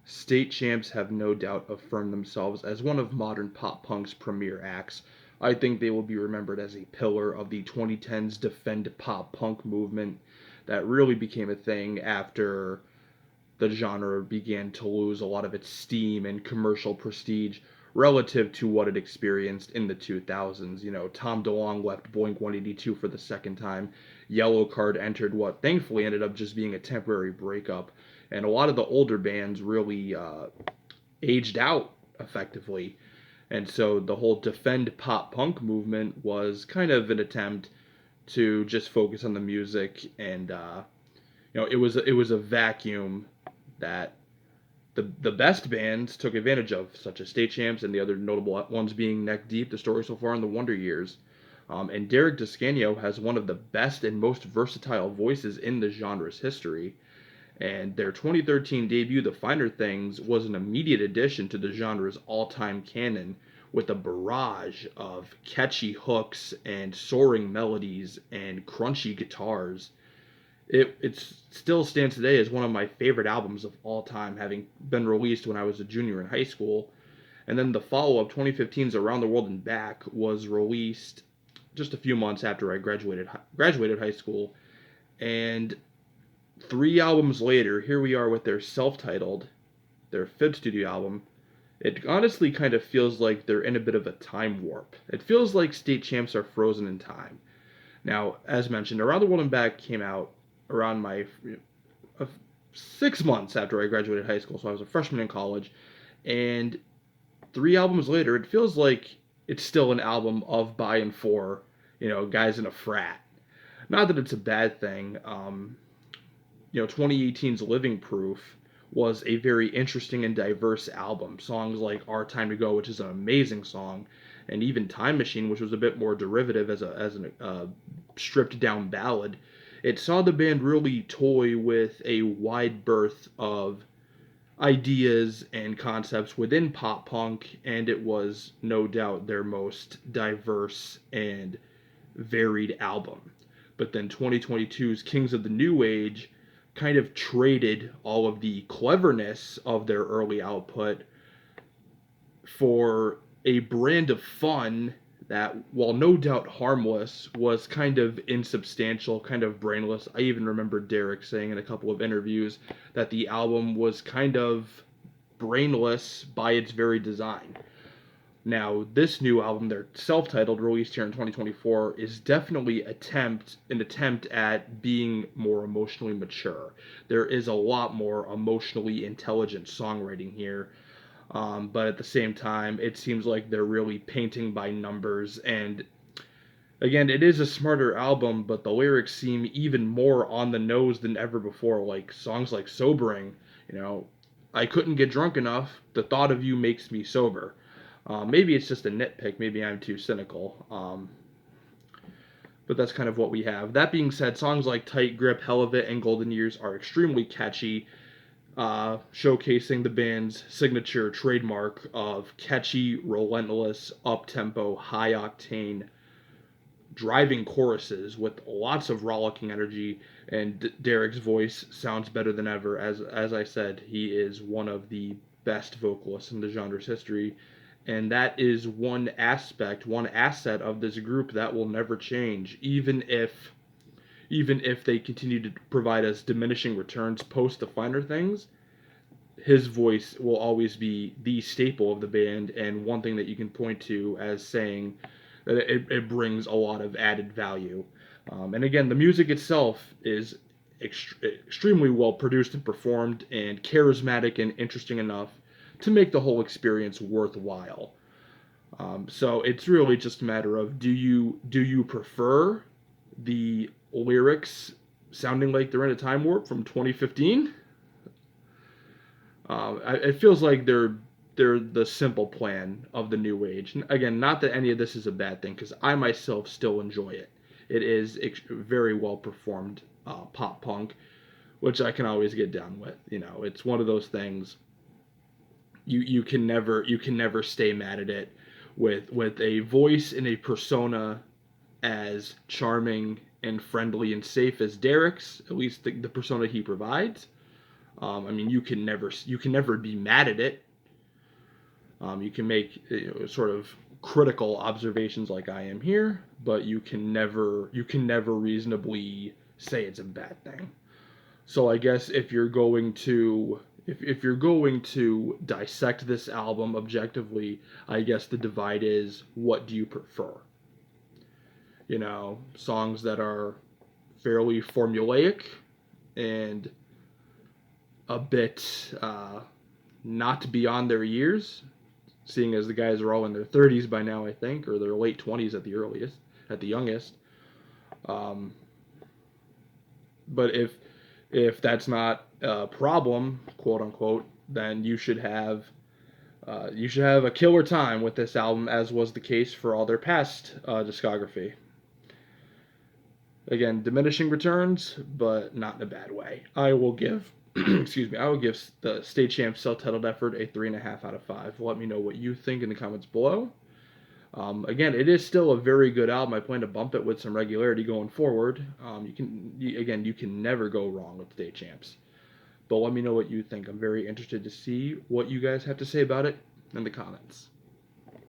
State Champs have no doubt affirmed themselves as one of modern pop punk's premier acts. I think they will be remembered as a pillar of the 2010s defend pop punk movement that really became a thing after the genre began to lose a lot of its steam and commercial prestige relative to what it experienced in the 2000s. You know, Tom DeLonge left Blink 182 for the second time. Yellowcard entered what thankfully ended up just being a temporary breakup. And a lot of the older bands really aged out effectively. And so the whole defend pop punk movement was kind of an attempt to just focus on the music and it was a vacuum that the best bands took advantage of, such as State Champs and the other notable ones being Neck Deep, The Story So Far, and The Wonder Years. And Derek Descanio has one of the best and most versatile voices in the genre's history. And their 2013 debut, The Finer Things, was an immediate addition to the genre's all time canon with a barrage of catchy hooks and soaring melodies and crunchy guitars. It still stands today as one of my favorite albums of all time, having been released when I was a junior in high school. And then the follow up, 2015's Around the World and Back, was released just a few months after I graduated high school. And 3 albums later, here we are with their self-titled, their fifth studio album. It honestly kind of feels like they're in a bit of a time warp. It feels like State Champs are frozen in time. Now, as mentioned, Around the World and Back came out around my 6 months after I graduated high school, so I was a freshman in college. And 3 albums later, it feels like it's still an album of by and for, guys in a frat. Not that it's a bad thing. 2018's Living Proof was a very interesting and diverse album. Songs like Our Time to Go, which is an amazing song, and even Time Machine, which was a bit more derivative as a stripped down ballad. It saw the band really toy with a wide berth of ideas and concepts within pop punk, and it was no doubt their most diverse and varied album. But then 2022's Kings of the New Age kind of traded all of the cleverness of their early output for a brand of fun that, while no doubt harmless, was kind of insubstantial, kind of brainless. I even remember Derek saying in a couple of interviews that the album was kind of brainless by its very design. Now, this new album, their self-titled, released here in 2024, is definitely an attempt at being more emotionally mature. There is a lot more emotionally intelligent songwriting here, but at the same time, it seems like they're really painting by numbers. And again, it is a smarter album, but the lyrics seem even more on the nose than ever before. Like songs like "Sobering," you know, I couldn't get drunk enough. The thought of you makes me sober. Maybe it's just a nitpick. Maybe I'm too cynical. But that's kind of what we have. That being said, songs like Tight Grip, Hell of It, and Golden Years are extremely catchy, showcasing the band's signature trademark of catchy, relentless, up tempo, high octane, driving choruses with lots of rollicking energy. And Derek's voice sounds better than ever. As I said, he is one of the best vocalists in the genre's history, and that is one aspect, one asset of this group that will never change, even if they continue to provide us diminishing returns post the finer things. His voice will always be the staple of the band, and one thing that you can point to as saying that it brings a lot of added value. And again, the music itself is extremely well produced and performed, and charismatic and interesting enough to make the whole experience worthwhile. So it's really just a matter of do you prefer the lyrics sounding like they're in a time warp from 2015? It feels like they're the simple plan of the new age. And again, not that any of this is a bad thing, because I myself still enjoy it. It is very well performed pop punk, which I can always get down with. It's one of those things you can never stay mad at it with a voice and a persona as charming and friendly and safe as Derek's, at least the persona he provides. I mean, you can never be mad at it. You can make sort of critical observations like I am here, but you can never reasonably say it's a bad thing. So I guess if you're going to dissect this album objectively, I guess the divide is, what do you prefer? You know, songs that are fairly formulaic and a bit not beyond their years, seeing as the guys are all in their 30s by now, I think, or their late 20s at the earliest, at the youngest. Um, but if that's not a problem, quote unquote, then you should have a killer time with this album, as was the case for all their past discography. Again, diminishing returns, but not in a bad way. I will give, excuse me, I will give the State Champs self-titled effort a 3.5 out of 5. Let me know what you think in the comments below. Again, it is still a very good album. I plan to bump it with some regularity going forward. You can never go wrong with State Champs. But let me know what you think. I'm very interested to see what you guys have to say about it in the comments.